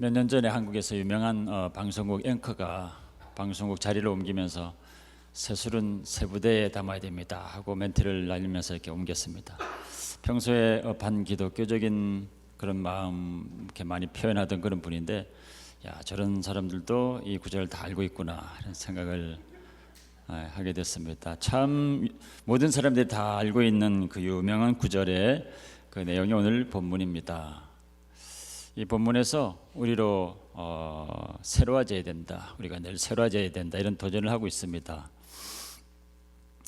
몇 년 전에 한국에서 유명한 방송국 앵커가 방송국 자리를 옮기면서 세술은 세 부대에 담아야 됩니다 하고 멘트를 날리면서 이렇게 옮겼습니다. 평소에 반기독교적인 그런 마음 이렇게 많이 표현하던 그런 분인데, 야, 저런 사람들도 이 구절을 다 알고 있구나 이런 생각을 하게 됐습니다. 참 모든 사람들이 다 알고 있는 그 유명한 구절의 그 내용이 오늘 본문입니다. 이 본문에서 우리로 새로워져야 된다, 우리가 늘 새로워져야 된다 이런 도전을 하고 있습니다.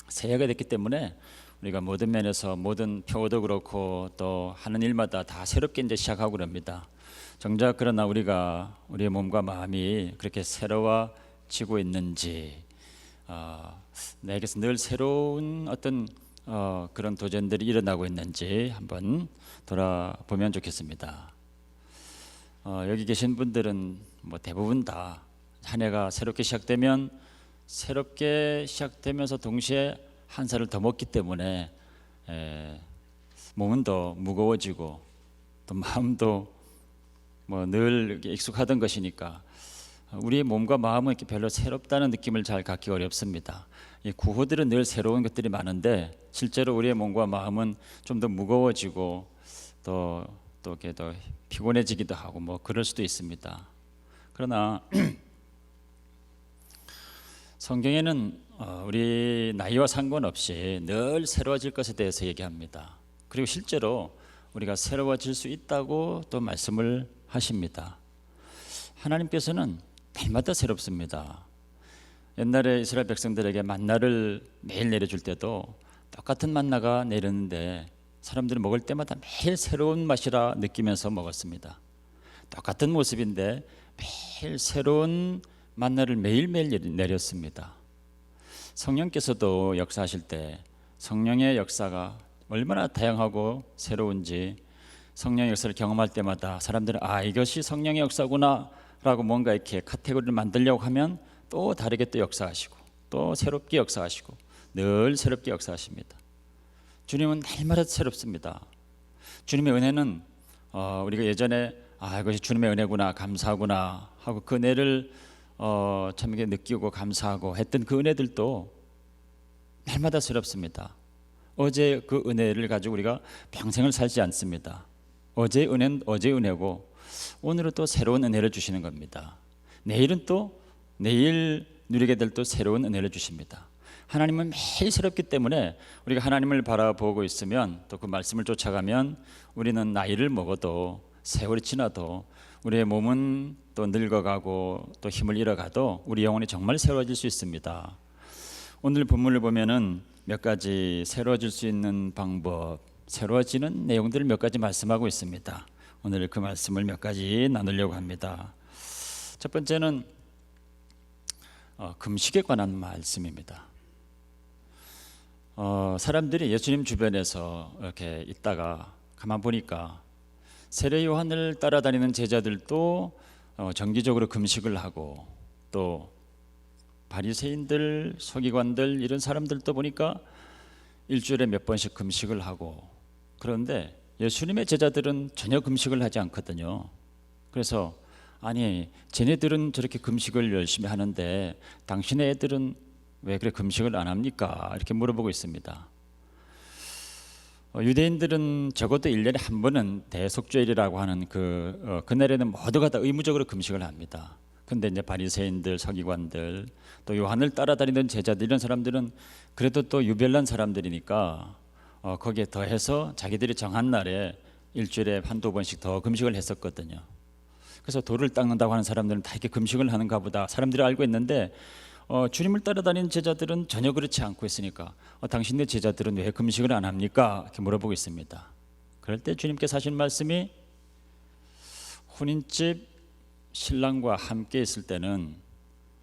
새해가 됐기 때문에 우리가 모든 면에서 모든 표어도 그렇고 또 하는 일마다 다 새롭게 이제 시작하고 그럽니다. 정작 그러나 우리가 우리의 몸과 마음이 그렇게 새로워지고 있는지, 내게서 늘 새로운 어떤 그런 도전들이 일어나고 있는지 한번 돌아보면 좋겠습니다. 여기 계신 분들은 뭐 대부분 다 한 해가 새롭게 시작되면 새롭게 시작되면서 동시에 한 살을 더 먹기 때문에 몸은 더 무거워지고 또 마음도 뭐 늘 익숙하던 것이니까 우리의 몸과 마음은 이렇게 별로 새롭다는 느낌을 잘 갖기 어렵습니다. 이 구호들은 늘 새로운 것들이 많은데 실제로 우리의 몸과 마음은 좀 더 무거워지고 또 이렇게 더 피곤해지기도 하고 뭐 그럴 수도 있습니다. 그러나 성경에는 우리 나이와 상관없이 늘 새로워질 것에 대해서 얘기합니다. 그리고 실제로 우리가 새로워질 수 있다고 또 말씀을 하십니다. 하나님께서는 날마다 새롭습니다. 옛날에 이스라엘 백성들에게 만나를 매일 내려줄 때도 똑같은 만나가 내렸는데 사람들이 먹을 때마다 매일 새로운 맛이라 느끼면서 먹었습니다. 똑같은 모습인데 매일 새로운 만나를 매일매일 내렸습니다. 성령께서도 역사하실 때 성령의 역사가 얼마나 다양하고 새로운지, 성령의 역사를 경험할 때마다 사람들은 이것이 성령의 역사구나 라고 뭔가 이렇게 카테고리를 만들려고 하면 또 다르게 또 역사하시고 또 새롭게 역사하시고 늘 새롭게 역사하십니다. 주님은 날마다 새롭습니다. 주님의 은혜는 우리가 예전에 이것이 주님의 은혜구나, 감사하구나 하고 그 은혜를 참 이게 느끼고 감사하고 했던 그 은혜들도 날마다 새롭습니다. 어제 그 은혜를 가지고 우리가 평생을 살지 않습니다. 어제의 은혜는 어제의 은혜고 오늘은 또 새로운 은혜를 주시는 겁니다. 내일은 또 내일 누리게 될 또 새로운 은혜를 주십니다. 하나님은 매일 새롭기 때문에 우리가 하나님을 바라보고 있으면 또 그 말씀을 쫓아가면 우리는 나이를 먹어도 세월이 지나도 우리의 몸은 또 늙어가고 또 힘을 잃어가도 우리 영혼이 정말 새로워질 수 있습니다. 오늘 본문을 보면은 몇 가지 새로워질 수 있는 방법, 새로워지는 내용들을 몇 가지 말씀하고 있습니다. 오늘 그 말씀을 몇 가지 나누려고 합니다. 첫 번째는 금식에 관한 말씀입니다. 사람들이 예수님 주변에서 이렇게 있다가 가만 보니까 세례 요한을 따라다니는 제자들도 정기적으로 금식을 하고 또 바리새인들, 서기관들 이런 사람들도 보니까 일주일에 몇 번씩 금식을 하고, 그런데 예수님의 제자들은 전혀 금식을 하지 않거든요. 그래서 아니, 쟤네들은 저렇게 금식을 열심히 하는데 당신의 애들은 왜 그래 금식을 안 합니까? 이렇게 물어보고 있습니다. 유대인들은 적어도 1년에 한 번은 대속죄일이라고 하는 그날에는 모두가 다 의무적으로 금식을 합니다. 근데 이제 바리새인들, 서기관들, 또 요한을 따라다니던 제자들 이런 사람들은 그래도 또 유별난 사람들이니까 거기에 더해서 자기들이 정한 날에 일주일에 한두 번씩 더 금식을 했었거든요. 그래서 돌을 닦는다고 하는 사람들은 다 이렇게 금식을 하는가 보다 사람들이 알고 있는데 주님을 따라다니는 제자들은 전혀 그렇지 않고 있으니까 당신네 제자들은 왜 금식을 안 합니까? 이렇게 물어보고 있습니다. 그럴 때 주님께서 하신 말씀이, 혼인집 신랑과 함께 있을 때는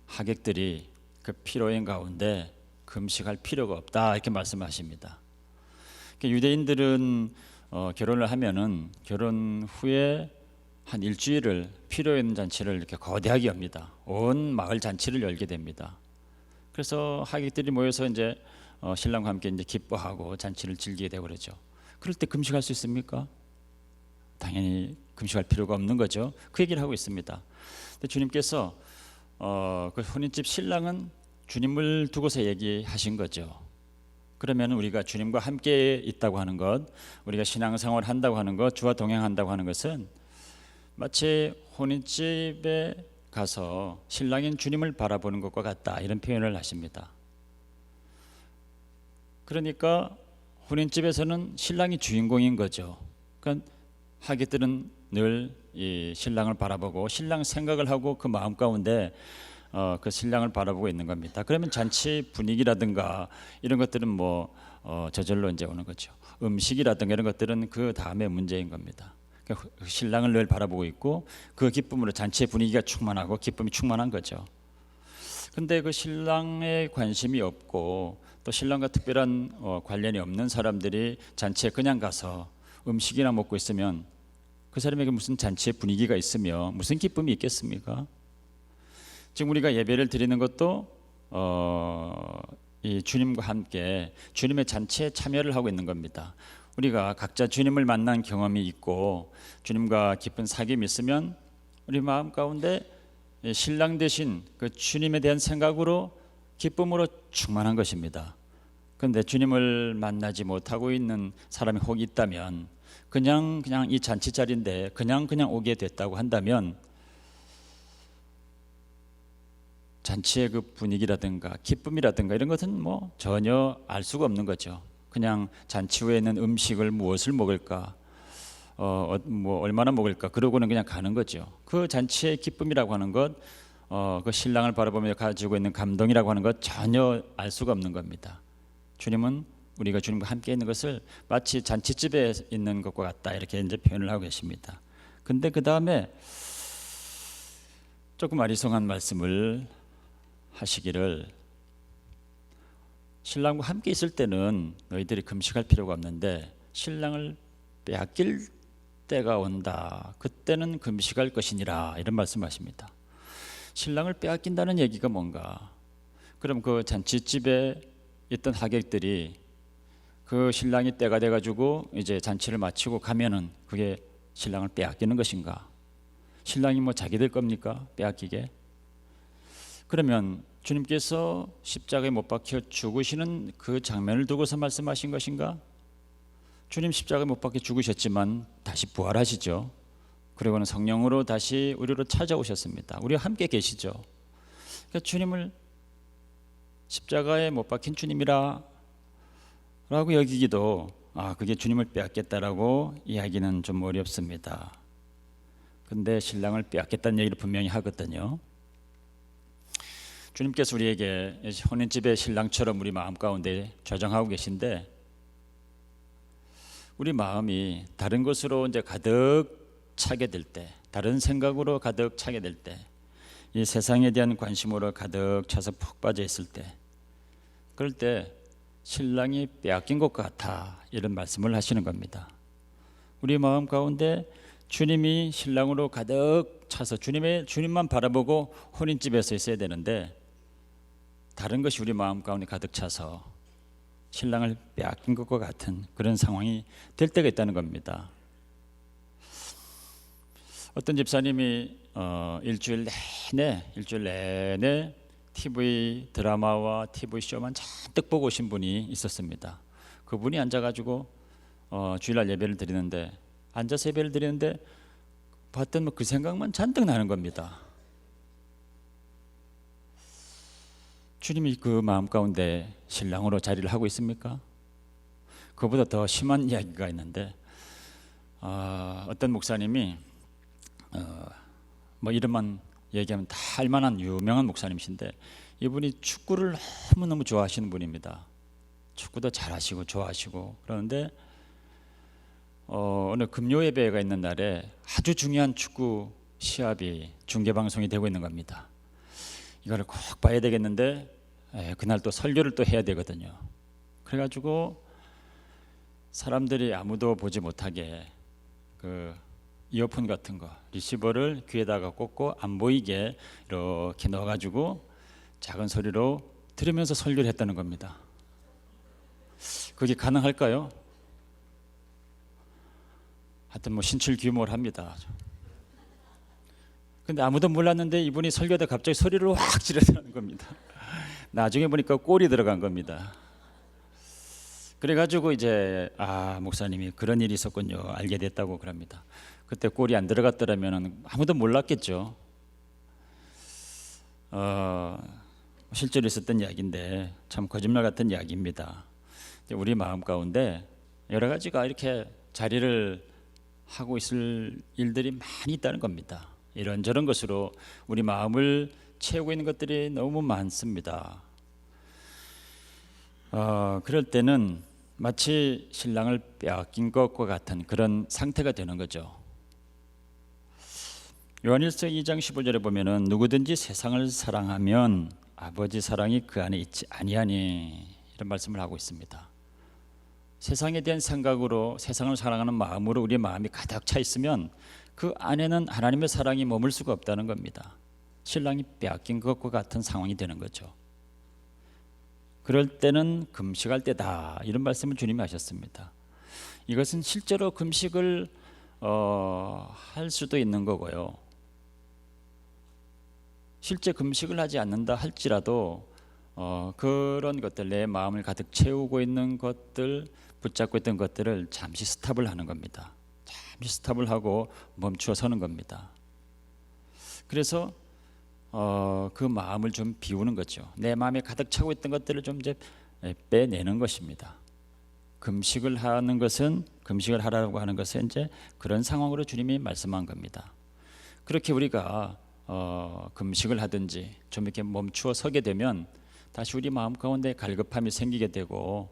하객들이 그 피로인 가운데 금식할 필요가 없다 이렇게 말씀하십니다. 유대인들은 결혼을 하면은 결혼 후에 한 일주일을 피로연 잔치를 이렇게 거대하게 엽니다. 온 마을 잔치를 열게 됩니다. 그래서 하객들이 모여서 이제 신랑과 함께 이제 기뻐하고 잔치를 즐기게 되고 그러죠. 그럴 때 금식할 수 있습니까? 당연히 금식할 필요가 없는 거죠. 그 얘기를 하고 있습니다. 근데 주님께서 그 혼인집 신랑은 주님을 두고서 얘기하신 거죠. 그러면 우리가 주님과 함께 있다고 하는 것, 우리가 신앙생활을 한다고 하는 것, 주와 동행한다고 하는 것은 마치 혼인집에 가서 신랑인 주님을 바라보는 것과 같다, 이런 표현을 하십니다. 그러니까 혼인집에서는 신랑이 주인공인 거죠. 그러니까 하객들은 늘 이 신랑을 바라보고 신랑 생각을 하고 그 마음 가운데 그 신랑을 바라보고 있는 겁니다. 그러면 잔치 분위기라든가 이런 것들은 뭐 저절로 이제 오는 거죠. 음식이라든가 이런 것들은 그 다음에 문제인 겁니다. 그러니까 신랑을 늘 바라보고 있고 그 기쁨으로 잔치의 분위기가 충만하고 기쁨이 충만한 거죠. 근데 그 신랑에 관심이 없고 또 신랑과 특별한 관련이 없는 사람들이 잔치에 그냥 가서 음식이나 먹고 있으면 그 사람에게 무슨 잔치의 분위기가 있으며 무슨 기쁨이 있겠습니까? 지금 우리가 예배를 드리는 것도 이 주님과 함께 주님의 잔치에 참여를 하고 있는 겁니다. 우리가 각자 주님을 만난 경험이 있고 주님과 깊은 사귐이 있으면 우리 마음 가운데 신랑 대신 그 주님에 대한 생각으로 기쁨으로 충만한 것입니다. 그런데 주님을 만나지 못하고 있는 사람이 혹 있다면 그냥 이 잔치 자리인데 그냥 오게 됐다고 한다면 잔치의 그 분위기라든가 기쁨이라든가 이런 것은 뭐 전혀 알 수가 없는 거죠. 그냥 잔치 후에 있는 음식을 무엇을 먹을까, 뭐 얼마나 먹을까, 그러고는 그냥 가는 거죠. 그 잔치의 기쁨이라고 하는 것, 그 신랑을 바라보며 가지고 있는 감동이라고 하는 것 전혀 알 수가 없는 겁니다. 주님은 우리가 주님과 함께 있는 것을 마치 잔치집에 있는 것과 같다, 이렇게 이제 표현을 하고 계십니다. 근데 그 다음에 조금 아리송한 말씀을 하시기를, 신랑과 함께 있을 때는 너희들이 금식할 필요가 없는데 신랑을 빼앗길 때가 온다, 그때는 금식할 것이니라, 이런 말씀하십니다. 신랑을 빼앗긴다는 얘기가 뭔가? 그럼 그 잔치집에 있던 하객들이 그 신랑이 때가 돼가지고 이제 잔치를 마치고 가면은 그게 신랑을 빼앗기는 것인가? 신랑이 뭐 자기들 겁니까? 빼앗기게? 그러면 주님께서 십자가에 못 박혀 죽으시는 그 장면을 두고서 말씀하신 것인가? 주님 십자가에 못 박혀 죽으셨지만 다시 부활하시죠. 그리고는 성령으로 다시 우리로 찾아오셨습니다. 우리와 함께 계시죠. 그러니까 주님을 십자가에 못 박힌 주님이라 라고 여기기도 그게 주님을 빼앗겠다라고 이야기는 좀 어렵습니다. 근데 신랑을 빼앗겠다는 얘기를 분명히 하거든요. 주님께서 우리에게 혼인집의 신랑처럼 우리 마음 가운데 좌정하고 계신데, 우리 마음이 다른 것으로 이제 가득 차게 될 때, 다른 생각으로 가득 차게 될 때, 이 세상에 대한 관심으로 가득 차서 푹 빠져 있을 때, 그럴 때 신랑이 빼앗긴 것 같아, 이런 말씀을 하시는 겁니다. 우리 마음 가운데 주님이 신랑으로 가득 차서 주님만 바라보고 혼인집에서 있어야 되는데 다른 것이 우리 마음 가운데 가득 차서 신랑을 빼앗긴 것과 같은 그런 상황이 될 때가 있다는 겁니다. 어떤 집사님이 일주일 내내 TV 드라마와 TV 쇼만 잔뜩 보고 오신 분이 있었습니다. 그분이 앉아가지고 주일날 예배를 드리는데, 앉아서 예배를 드리는데 봤던 그 생각만 잔뜩 나는 겁니다. 주님이 그 마음 가운데 신랑으로 자리를 하고 있습니까? 그보다 더 심한 이야기가 있는데, 어떤 목사님이 뭐 이름만 얘기하면 다 알만한 유명한 목사님이신데, 이분이 축구를 너무너무 좋아하시는 분입니다. 축구도 잘하시고 좋아하시고. 그런데 어느 금요 예배가 있는 날에 아주 중요한 축구 시합이 중계방송이 되고 있는 겁니다. 이거를 꼭 봐야 되겠는데 그날 또 설교를 또 해야 되거든요. 그래가지고 사람들이 아무도 보지 못하게 그 이어폰 같은 거, 리시버를 귀에다가 꽂고 안 보이게 이렇게 넣어가지고 작은 소리로 들으면서 설교를 했다는 겁니다. 그게 가능할까요? 하여튼 뭐 신출 규모를 합니다. 근데 아무도 몰랐는데 이분이 설교하다 갑자기 소리를 확 지르는 겁니다. 나중에 보니까 꼴이 들어간 겁니다. 그래가지고 이제 목사님이 그런 일이 있었군요 알게 됐다고 그럽니다. 그때 꼴이 안 들어갔더라면 아무도 몰랐겠죠. 실제로 있었던 이야기인데 참 거짓말 같은 이야기입니다. 우리 마음 가운데 여러 가지가 이렇게 자리를 하고 있을 일들이 많이 있다는 겁니다. 이런저런 것으로 우리 마음을 채우고 있는 것들이 너무 많습니다. 그럴 때는 마치 신랑을 빼앗긴 것과 같은 그런 상태가 되는 거죠. 요한일서 2장 15절에 보면은 누구든지 세상을 사랑하면 아버지 사랑이 그 안에 있지 아니하니 이런 말씀을 하고 있습니다. 세상에 대한 생각으로 세상을 사랑하는 마음으로 우리의 마음이 가득 차 있으면 그 안에는 하나님의 사랑이 머물 수가 없다는 겁니다. 신랑이 빼앗긴 것과 같은 상황이 되는 거죠. 그럴 때는 금식할 때다 이런 말씀을 주님이 하셨습니다. 이것은 실제로 금식을 할 수도 있는 거고요. 실제 금식을 하지 않는다 할지라도 그런 것들 내 마음을 가득 채우고 있는 것들 붙잡고 있던 것들을 잠시 스탑을 하는 겁니다. 잠시 스탑을 하고 멈추어 서는 겁니다. 그래서 그 마음을 좀 비우는 거죠. 내 마음에 가득 차고 있던 것들을 좀 이제 빼내는 것입니다. 금식을 하는 것은 금식을 하라고 하는 것은 이제 그런 상황으로 주님이 말씀한 겁니다. 그렇게 우리가 금식을 하든지 좀 이렇게 멈추어 서게 되면 다시 우리 마음 가운데 갈급함이 생기게 되고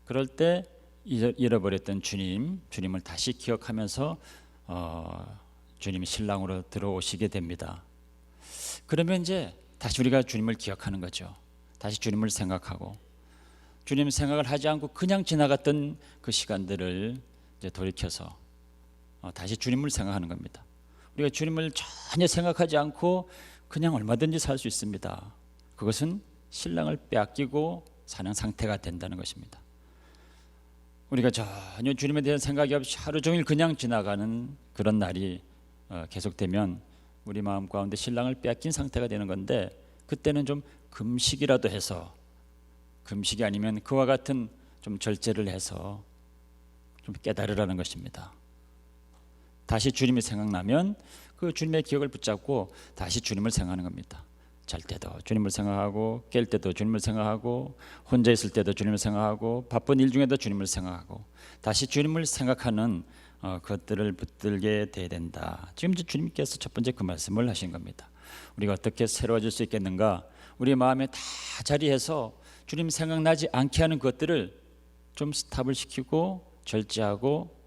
그럴 때 잃어버렸던 주님을 다시 기억하면서 주님이 신랑으로 들어오시게 됩니다. 그러면 이제 다시 우리가 주님을 기억하는 거죠. 다시 주님을 생각하고 주님 생각을 하지 않고 그냥 지나갔던 그 시간들을 이제 돌이켜서 다시 주님을 생각하는 겁니다. 우리가 주님을 전혀 생각하지 않고 그냥 얼마든지 살 수 있습니다. 그것은 신랑을 빼앗기고 사는 상태가 된다는 것입니다. 우리가 전혀 주님에 대한 생각이 없이 하루 종일 그냥 지나가는 그런 날이 계속되면 우리 마음 가운데 신랑을 빼앗긴 상태가 되는 건데 그때는 좀 금식이라도 해서 금식이 아니면 그와 같은 좀 절제를 해서 좀 깨달으라는 것입니다. 다시 주님이 생각나면 그 주님의 기억을 붙잡고 다시 주님을 생각하는 겁니다. 잘 때도 주님을 생각하고 깰 때도 주님을 생각하고 혼자 있을 때도 주님을 생각하고 바쁜 일 중에도 주님을 생각하고 다시 주님을 생각하는 것들을 붙들게 돼야 된다. 지금 주님께서 첫 번째 그 말씀을 하신 겁니다. 우리가 어떻게 새로워질 수 있겠는가? 우리 마음에 다 자리해서 주님 생각나지 않게 하는 것들을 좀 스탑을 시키고 절제하고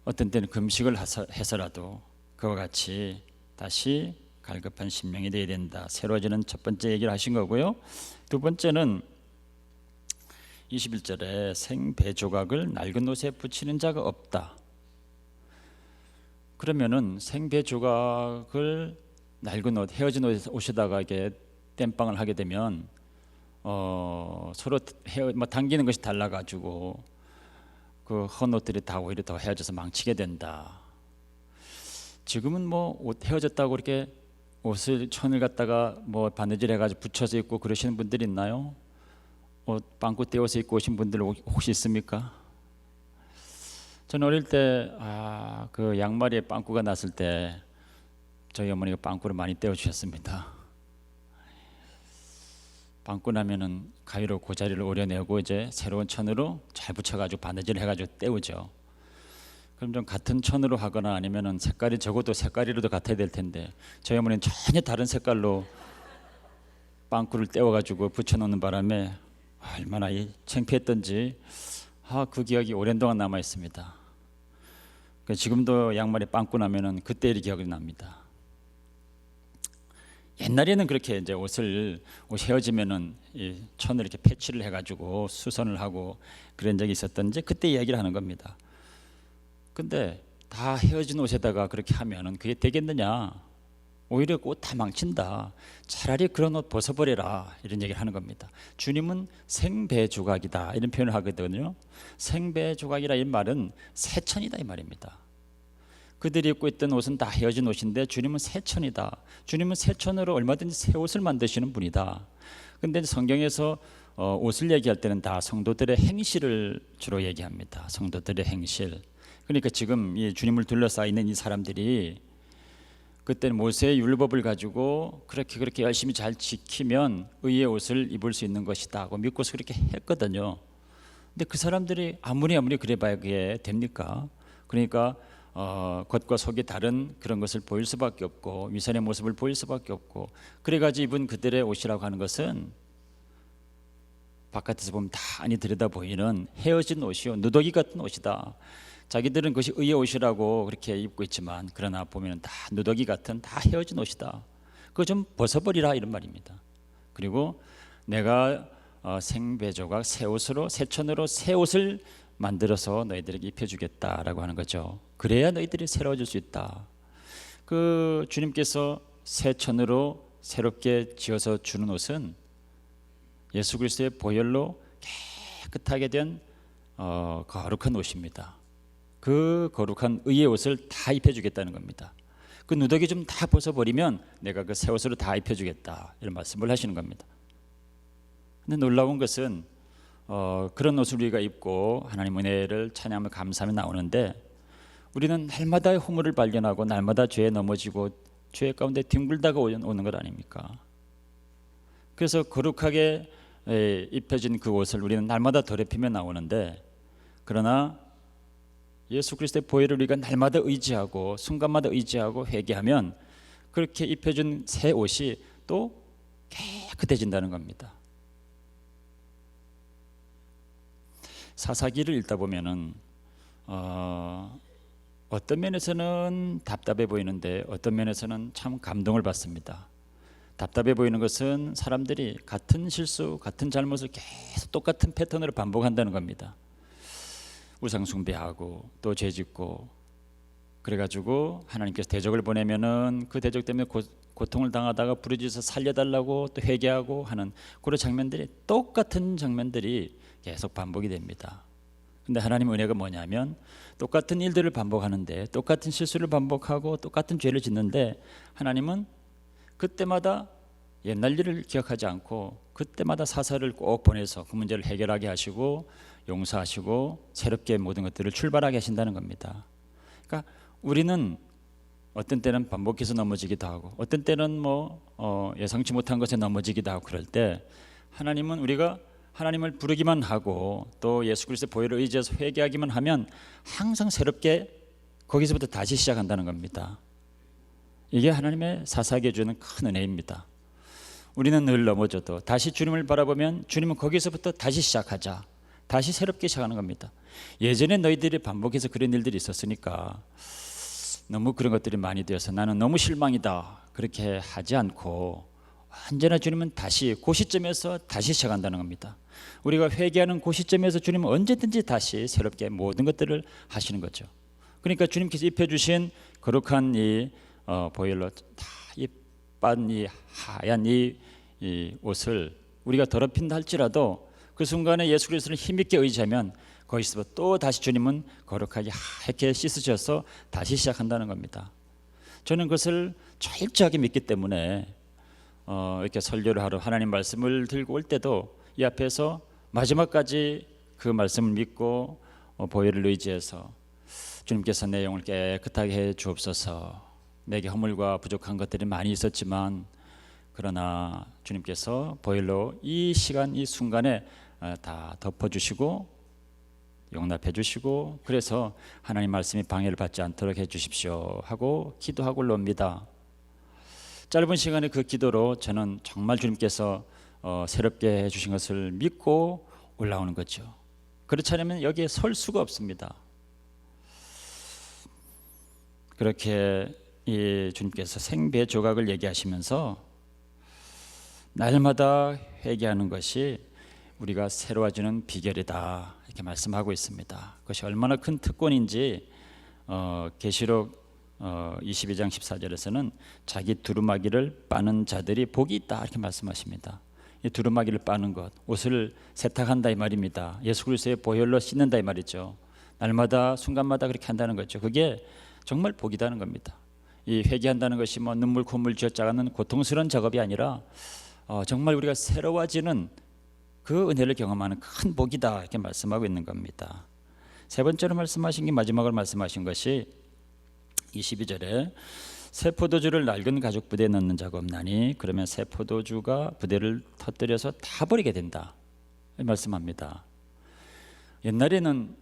어떤 때는 금식을 해서라도 그와 같이 다시 갈급한 심령이 되어야 된다. 새로워지는 첫 번째 얘기를 하신 거고요. 두 번째는 21절에 생배 조각을 낡은 옷에 붙이는 자가 없다. 그러면은 생배 조각을 낡은 옷, 헤어진 옷에다가 이게 땜빵을 하게 되면 서로 당기는 것이 달라가지고 그 헌 옷들이 다 오히려 더 헤어져서 망치게 된다. 지금은 뭐 옷 헤어졌다고 이렇게 옷을 천을 갖다가 뭐 바느질 해가지고 붙여서 입고 그러시는 분들이 있나요? 옷 빵꾸 떼어서 입고 오신 분들 혹시 있습니까? 저는 어릴 때 그 양말에 빵꾸가 났을 때 저희 어머니가 빵꾸를 많이 떼어 주셨습니다. 빵꾸 나면은 가위로 그 자리를 오려내고 이제 새로운 천으로 잘 붙여가지고 바느질 해가지고 떼우죠. 그럼 좀 같은 천으로 하거나 아니면은 색깔이 적어도 색깔이라도 같아야 될 텐데 저희 어머니는 전혀 다른 색깔로 빵꾸를 떼어가지고 붙여놓는 바람에 얼마나 창피했던지 그 기억이 오랜 동안 남아 있습니다. 지금도 양말에 빵꾸 나면은 그때 일 기억이 납니다. 옛날에는 그렇게 이제 옷 헤어지면은 이 천을 이렇게 패치를 해가지고 수선을 하고 그런 적이 있었던지 그때 이야기를 하는 겁니다. 근데 다 헤어진 옷에다가 그렇게 하면은 그게 되겠느냐? 오히려 옷 다 망친다. 차라리 그런 옷 벗어버려라. 이런 얘기를 하는 겁니다. 주님은 생배조각이다. 이런 표현을 하거든요. 생배조각이라 이 말은 새천이다 이 말입니다. 그들이 입고 있던 옷은 다 헤어진 옷인데 주님은 새천이다. 주님은 새천으로 얼마든지 새 옷을 만드시는 분이다. 근데 성경에서 옷을 얘기할 때는 다 성도들의 행실을 주로 얘기합니다. 성도들의 행실. 그러니까 지금 이 주님을 둘러싸여 있는 이 사람들이 그때는 모세의 율법을 가지고 그렇게 열심히 잘 지키면 의의 옷을 입을 수 있는 것이다 하고 믿고서 그렇게 했거든요. 근데 그 사람들이 아무리 그래봐야 그게 됩니까? 그러니까 겉과 속이 다른 그런 것을 보일 수밖에 없고 위선의 모습을 보일 수밖에 없고 그래가지고 입은 그들의 옷이라고 하는 것은 바깥에서 보면 다 아니 들여다 보이는 헤어진 옷이요 누더기 같은 옷이다. 자기들은 그것이 의의 옷이라고 그렇게 입고 있지만 그러나 보면 다 누더기 같은 다 헤어진 옷이다. 그거 좀 벗어버리라 이런 말입니다. 그리고 내가 생배조각 새 옷으로 새천으로 새 옷을 만들어서 너희들에게 입혀주겠다라고 하는 거죠. 그래야 너희들이 새로워질 수 있다. 그 주님께서 새천으로 새롭게 지어서 주는 옷은 예수 그리스도의 보혈로 깨끗하게 된 거룩한 옷입니다. 그 거룩한 의의 옷을 다 입혀주겠다는 겁니다. 그 누더기 좀 다 벗어버리면 내가 그 새 옷으로 다 입혀주겠다 이런 말씀을 하시는 겁니다. 근데 놀라운 것은 그런 옷을 우리가 입고 하나님 은혜를 찬양하며 감사하며 나오는데 우리는 날마다 허물을 발견하고 날마다 죄에 넘어지고 죄 가운데 뒹굴다가 오는 것 아닙니까? 그래서 거룩하게 입혀진 그 옷을 우리는 날마다 더럽히며 나오는데 그러나 예수 그리스도의 보혈을 우리가 날마다 의지하고 순간마다 의지하고 회개하면 그렇게 입혀준 새 옷이 또 깨끗해진다는 겁니다. 사사기를 읽다 보면은 어떤 면에서는 답답해 보이는데 어떤 면에서는 참 감동을 받습니다. 답답해 보이는 것은 사람들이 같은 실수, 같은 잘못을 계속 똑같은 패턴으로 반복한다는 겁니다. 우상 숭배하고 또 죄짓고 그래가지고 하나님께서 대적을 보내면은 그 대적 때문에 고통을 당하다가 부르짖어서 살려달라고 또 회개하고 하는 그런 장면들이 똑같은 장면들이 계속 반복이 됩니다. 근데 하나님의 은혜가 뭐냐면 똑같은 일들을 반복하는데 똑같은 실수를 반복하고 똑같은 죄를 짓는데 하나님은 그때마다 옛날 일을 기억하지 않고 그때마다 사사를 꼭 보내서 그 문제를 해결하게 하시고 용서하시고 새롭게 모든 것들을 출발하게 하신다는 겁니다. 그러니까 우리는 어떤 때는 반복해서 넘어지기도 하고 어떤 때는 예상치 못한 것에 넘어지기도 하고 그럴 때 하나님은 우리가 하나님을 부르기만 하고 또 예수 그리스도의 보혈을 의지해서 회개하기만 하면 항상 새롭게 거기서부터 다시 시작한다는 겁니다. 이게 하나님의 사사에게 주는 큰 은혜입니다. 우리는 늘 넘어져도 다시 주님을 바라보면 주님은 거기서부터 다시 시작하자. 다시 새롭게 시작하는 겁니다. 예전에 너희들이 반복해서 그런 일들이 있었으니까 너무 그런 것들이 많이 되어서 나는 너무 실망이다 그렇게 하지 않고 언제나 주님은 다시 그 시점에서 다시 시작한다는 겁니다. 우리가 회개하는 그 시점에서 주님은 언제든지 다시 새롭게 모든 것들을 하시는 거죠. 그러니까 주님께서 입혀주신 거룩한 이 보혈로 다 빤 이 하얀 이 옷을 우리가 더럽힌다 할지라도 그 순간에 예수 그리스도를 힘있게 의지하면 거기서 또 다시 주님은 거룩하게 하얗게 씻으셔서 다시 시작한다는 겁니다. 저는 그것을 철저하게 믿기 때문에 이렇게 설교를 하러 하나님 말씀을 들고 올 때도 이 앞에서 마지막까지 그 말씀을 믿고 보혈을 의지해서 주님께서 내 영을 깨끗하게 해 주옵소서. 내게 허물과 부족한 것들이 많이 있었지만 그러나 주님께서 보혈로 이 시간 이 순간에 다 덮어주시고 용납해 주시고 그래서 하나님 말씀이 방해를 받지 않도록 해 주십시오 하고 기도하고 올라옵니다. 짧은 시간에 그 기도로 저는 정말 주님께서 새롭게 해주신 것을 믿고 올라오는 거죠. 그렇지 않으면 여기에 설 수가 없습니다. 그렇게 이 주님께서 생배 조각을 얘기하시면서 날마다 회개하는 것이 우리가 새로워지는 비결이다 이렇게 말씀하고 있습니다. 그것이 얼마나 큰 특권인지 계시록 22장 14절에서는 자기 두루마기를 빠는 자들이 복이 있다 이렇게 말씀하십니다. 이 두루마기를 빠는 것, 옷을 세탁한다 이 말입니다. 예수 그리스도의 보혈로 씻는다 이 말이죠. 날마다 순간마다 그렇게 한다는 거죠. 그게 정말 복이다는 겁니다. 이 회개한다는 것이 뭐 눈물 콧물 쥐어짜가는 고통스러운 작업이 아니라 정말 우리가 새로워지는 그 은혜를 경험하는 큰 복이다 이렇게 말씀하고 있는 겁니다. 세 번째로 말씀하신 게 마지막으로 말씀하신 것이 22절에 새 포도주를 낡은 가죽 부대에 넣는 자가 없나니 그러면 새 포도주가 부대를 터뜨려서 다 버리게 된다 말씀합니다. 옛날에는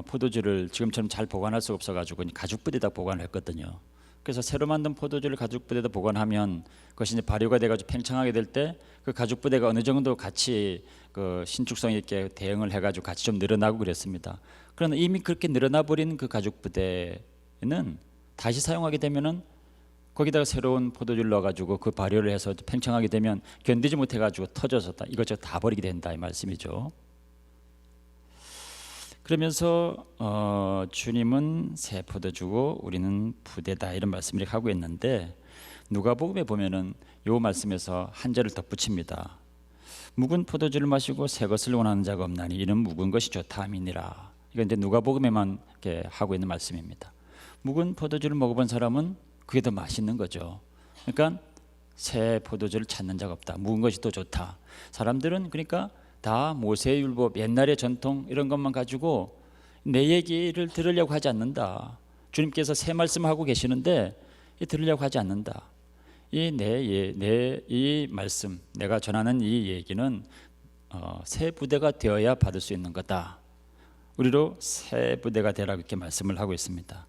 포도주를 지금처럼 잘 보관할 수 없어가지고 가죽 부대에다 보관했거든요. 그래서 새로 만든 포도주를 가죽 부대에다 보관하면 그것이 이제 발효가 돼가지고 팽창하게 될 때 그 가죽 부대가 어느 정도 같이 그 신축성 있게 대응을 해가지고 같이 좀 늘어나고 그랬습니다. 그러나 이미 그렇게 늘어나 버린 그 가죽 부대는 다시 사용하게 되면은 거기다가 새로운 포도주를 넣어가지고 그 발효를 해서 팽창하게 되면 견디지 못해가지고 터져서 이것저것 다 버리게 된다 이 말씀이죠. 그러면서 주님은 새 포도주고 우리는 부대다 이런 말씀을 하고 있는데 누가복음에 보면은 요 말씀에서 한 절을 덧붙입니다. 묵은 포도주를 마시고 새 것을 원하는 자가 없나니 이는 묵은 것이 좋다 함이니라. 이건 이제 누가복음에만 이렇게 하고 있는 말씀입니다. 묵은 포도주를 먹어본 사람은 그게 더 맛있는 거죠. 그러니까 새 포도주를 찾는 자가 없다. 묵은 것이 더 좋다. 사람들은 그러니까 다 모세의 율법, 옛날의 전통 이런 것만 가지고 내 얘기를 들으려고 하지 않는다. 주님께서 새 말씀하고 계시는데 들으려고 하지 않는다. 이 말씀, 내가 전하는 이 얘기는 새 부대가 되어야 받을 수 있는 거다. 우리로 새 부대가 되라고 이렇게 말씀을 하고 있습니다.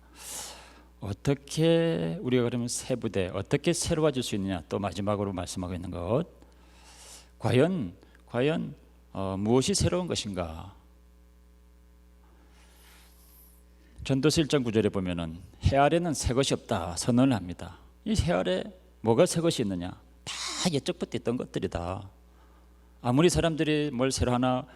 어떻게 우리가 그러면 새 부대, 어떻게 새로워질 수 있느냐? 또 마지막으로 말씀하고 있는 것, 과연 무엇이 새로운 것인가? 전도서 1장 9절에 보면은 해 아래는 새 것이 없다 선언을 합니다. 이 해 아래 뭐가 새 것이 있느냐? 다 옛적부터 있던 것들이다. 아무리 사람들이 뭘 새로 하나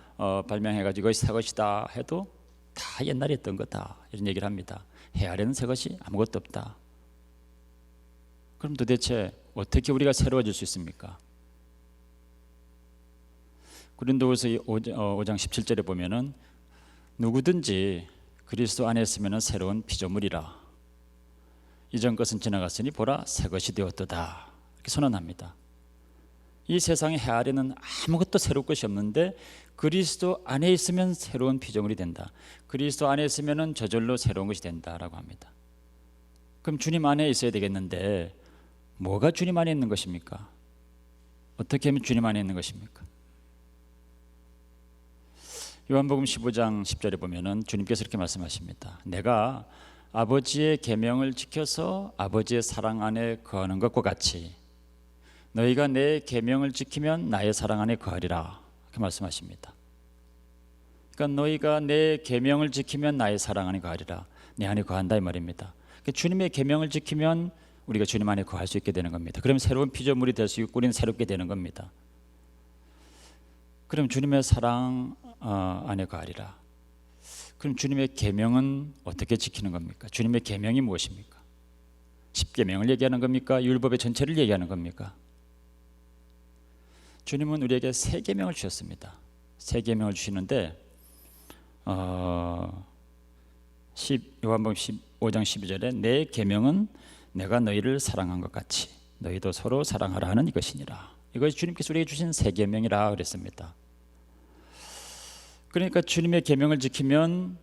발명해가지고 이것이 새 것이다 해도 다 옛날에 있던 거다 이런 얘기를 합니다. 해 아래는 새 것이 아무것도 없다. 그럼 도대체 어떻게 우리가 새로워질 수 있습니까? 고린도후서 5장 17절에 보면은 누구든지 그리스도 안에 있으면 새로운 피조물이라. 이전 것은 지나갔으니 보라 새 것이 되었도다. 이렇게 선언합니다. 이 세상의 해 아래는 아무것도 새로운 것이 없는데 그리스도 안에 있으면 새로운 피조물이 된다. 그리스도 안에 있으면 저절로 새로운 것이 된다라고 합니다. 그럼 주님 안에 있어야 되겠는데 뭐가 주님 안에 있는 것입니까? 어떻게 하면 주님 안에 있는 것입니까? 요한복음 15장 10절에 보면은 주님께서 이렇게 말씀하십니다. 내가 아버지의 계명을 지켜서 아버지의 사랑 안에 거하는 것과 같이 너희가 내 계명을 지키면 나의 사랑 안에 거하리라. 이렇게 말씀하십니다. 그러니까 너희가 내 계명을 지키면 나의 사랑 안에 거하리라. 내 안에 거한다 이 말입니다. 그러니까 주님의 계명을 지키면 우리가 주님 안에 거할 수 있게 되는 겁니다. 그러면 새로운 피조물이 될 수 있고 우리는 새롭게 되는 겁니다. 그럼 주님의 사랑 안에 거하리라. 그럼 주님의 계명은 어떻게 지키는 겁니까? 주님의 계명이 무엇입니까? 10계명을 얘기하는 겁니까? 율법의 전체를 얘기하는 겁니까? 주님은 우리에게 세 계명을 주셨습니다. 세 계명을 주시는데 요한복음 15장 12절에 내 계명은 내가 너희를 사랑한 것 같이 너희도 서로 사랑하라 하는 이것이니라. 이것이 주님께서 우리에게 주신 세 계명이라 그랬습니다. 그러니까 주님의 계명을 지키면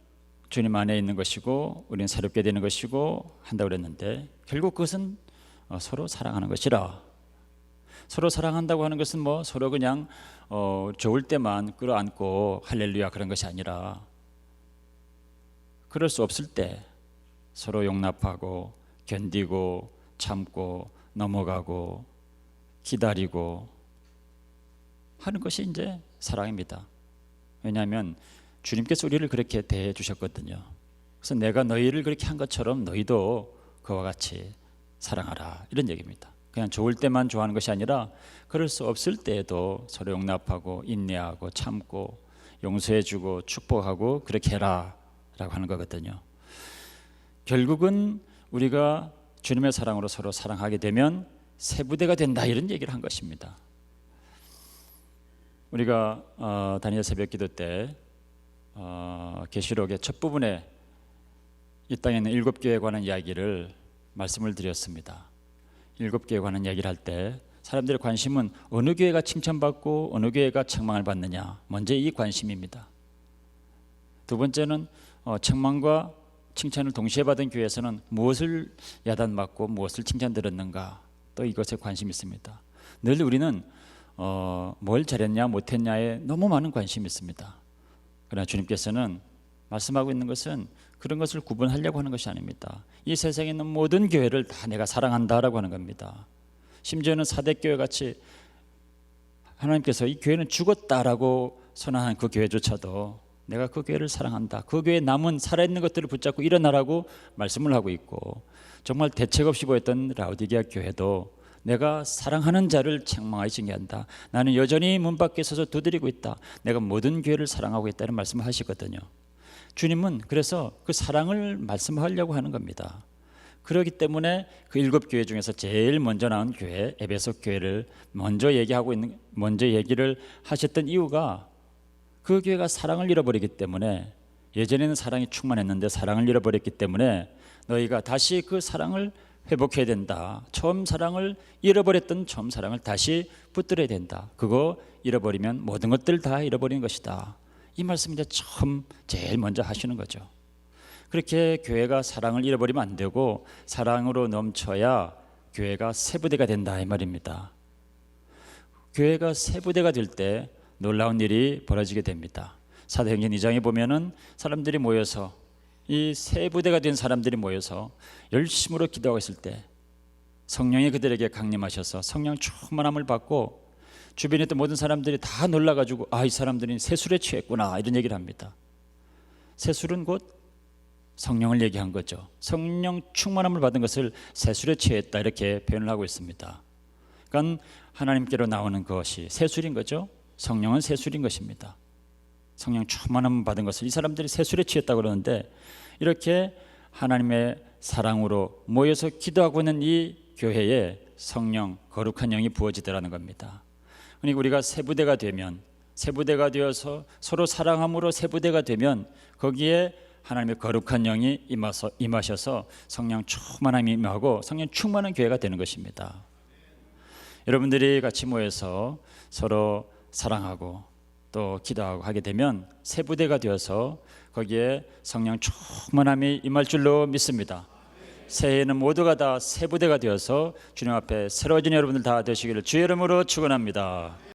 주님 안에 있는 것이고 우리는 새롭게 되는 것이고 한다고 그랬는데 결국 그것은 서로 사랑하는 것이라. 서로 사랑한다고 하는 것은 뭐 서로 그냥 좋을 때만 끌어안고 할렐루야 그런 것이 아니라 그럴 수 없을 때 서로 용납하고 견디고 참고 넘어가고 기다리고 하는 것이 이제 사랑입니다. 왜냐하면 주님께서 우리를 그렇게 대해 주셨거든요. 그래서 내가 너희를 그렇게 한 것처럼 너희도 그와 같이 사랑하라 이런 얘기입니다. 그냥 좋을 때만 좋아하는 것이 아니라 그럴 수 없을 때에도 서로 용납하고 인내하고 참고 용서해주고 축복하고 그렇게 해라 라고 하는 거거든요. 결국은 우리가 주님의 사랑으로 서로 사랑하게 되면 새 부대가 된다, 이런 얘기를 한 것입니다. 우리가 다니엘 새벽기도 때 계시록의 첫 부분에 이 땅에 있는 7교회에 관한 이야기를 말씀을 드렸습니다. 7교회에 관한 이야기를 할 때 사람들의 관심은 어느 교회가 칭찬받고 어느 교회가 책망을 받느냐, 먼저 이 관심입니다. 두 번째는 책망과 칭찬을 동시에 받은 교회에서는 무엇을 야단맞고 무엇을 칭찬들었는가, 또 이것에 관심이 있습니다. 늘 우리는 뭘 잘했냐 못했냐에 너무 많은 관심이 있습니다. 그러나 주님께서는 말씀하고 있는 것은 그런 것을 구분하려고 하는 것이 아닙니다. 이 세상에 있는 모든 교회를 다 내가 사랑한다라고 하는 겁니다. 심지어는 사대교회 같이 하나님께서 이 교회는 죽었다라고 선언한 그 교회조차도 내가 그 교회를 사랑한다, 그 교회에 남은 살아있는 것들을 붙잡고 일어나라고 말씀을 하고 있고, 정말 대책 없이 보였던 라오디게아 교회도 내가 사랑하는 자를 책망하여 징계한다, 나는 여전히 문 밖에 서서 두드리고 있다, 내가 모든 교회를 사랑하고 있다는 말씀을 하시거든요. 주님은 그래서 그 사랑을 말씀하려고 하는 겁니다. 그렇기 때문에 그 7교회 중에서 제일 먼저 나온 교회 에베소 교회를 먼저 얘기를 하셨던 이유가 그 교회가 사랑을 잃어버리기 때문에, 예전에는 사랑이 충만했는데 사랑을 잃어버렸기 때문에 너희가 다시 그 사랑을 회복해야 된다. 처음 사랑을 잃어버렸던 처음 사랑을 다시 붙들어야 된다. 그거 잃어버리면 모든 것들 다 잃어버리는 것이다. 이 말씀 이제 처음 제일 먼저 하시는 거죠. 그렇게 교회가 사랑을 잃어버리면 안 되고 사랑으로 넘쳐야 교회가 새 부대가 된다, 이 말입니다. 교회가 새 부대가 될 때 놀라운 일이 벌어지게 됩니다. 사도행전 2장에 보면은 사람들이 모여서, 이 새 부대가 된 사람들이 모여서 열심으로 기도하고 있을 때 성령이 그들에게 강림하셔서 성령 충만함을 받고 주변에 있던 모든 사람들이 다 놀라가지고 이 사람들이 새술에 취했구나, 이런 얘기를 합니다. 새술은 곧 성령을 얘기한 거죠. 성령 충만함을 받은 것을 새술에 취했다, 이렇게 표현을 하고 있습니다. 그러니까 하나님께로 나오는 것이 새술인 거죠. 성령은 새술인 것입니다. 성령 충만함을 받은 것을 이 사람들이 새술에 취했다고 그러는데, 이렇게 하나님의 사랑으로 모여서 기도하고 있는 이 교회에 성령, 거룩한 영이 부어지더라는 겁니다. 그러니까 우리가 새 부대가 되면, 새 부대가 되어서 서로 사랑함으로 새 부대가 되면 거기에 하나님의 거룩한 영이 임하셔서 성령 충만함이 임하고 성령 충만한 교회가 되는 것입니다. 여러분들이 같이 모여서 서로 사랑하고 또 기도하고 하게 되면 새 부대가 되어서 거기에 성령 충만함이 임할 줄로 믿습니다. 새해에는 모두가 다 새 부대가 되어서 주님 앞에 새로워진 여러분들 다 되시기를 주의 이름으로 축원합니다.